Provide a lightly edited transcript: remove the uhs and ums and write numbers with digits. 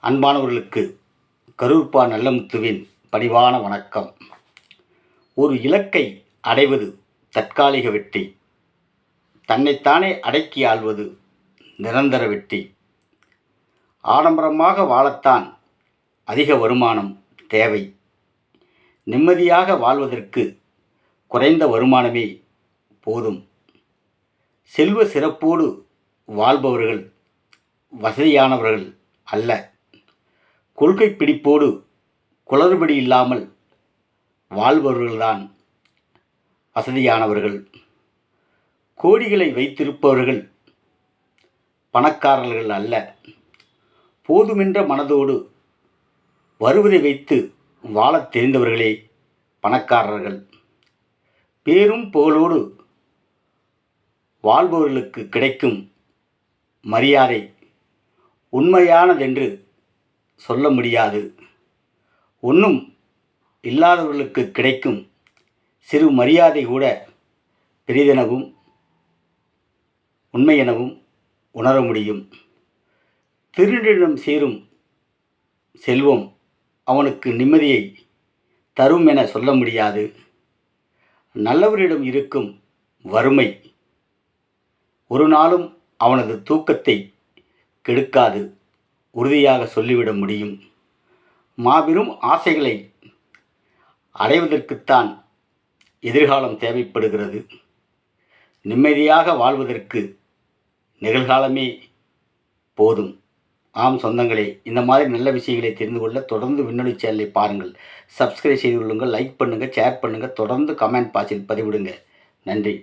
அன்பானவர்களுக்கு கரூர்ப்பா நல்லமுத்துவின் பணிவான வணக்கம். ஒரு இலக்கை அடைவது தற்காலிக வெற்றி, தன்னைத்தானே அடக்கி ஆள்வது நிரந்தர வெற்றி. ஆடம்பரமாக வாழத்தான் அதிக வருமானம் தேவை. நிம்மதியாக வாழ்வதற்கு குறைந்த வருமானமே போதும். செல்வ சிறப்போடு வாழ்பவர்கள் வசதியானவர்கள் அல்ல. கொள்கை பிடிப்போடு குளறுபடி இல்லாமல் வாழ்பவர்கள்தான் வசதியானவர்கள். கோடிகளை வைத்திருப்பவர்கள் பணக்காரர்கள் அல்ல. போதுமென்ற மனதோடு வருவதை வைத்து வாழத் தெரிந்தவர்களே பணக்காரர்கள். பேரும் புகழோடு வாழ்பவர்களுக்கு கிடைக்கும் மரியாதை உண்மையானதென்று சொல்ல முடியாது. ஒன்றும் இல்லாதவர்களுக்கு கிடைக்கும் சிறு மரியாதை கூட பெரிதெனவும் உண்மையெனவும் உணர முடியும். திருடனிடம் சேரும் செல்வம் அவனுக்கு நிம்மதியை தரும் என சொல்ல முடியாது. நல்லவரிடம் இருக்கும் வறுமை ஒரு நாளும் அவனது தூக்கத்தை கெடுக்காது உறுதியாக சொல்லிவிட முடியும். மாபெரும் ஆசைகளை அடைவதற்குத்தான் எதிர்காலம் தேவைப்படுகிறது. நிம்மதியாக வாழ்வதற்கு நிகழ்காலமே போதும். ஆம் சொந்தங்களே, இந்த மாதிரி நல்ல விஷயங்களை தெரிந்து கொள்ள தொடர்ந்து விண்ணொலி சேனலை பாருங்கள். சப்ஸ்கிரைப் செய்து கொள்ளுங்கள், லைக் பண்ணுங்கள், ஷேர் பண்ணுங்கள், தொடர்ந்து கமெண்ட் பாக்ஸில் பதிவிடுங்க. நன்றி.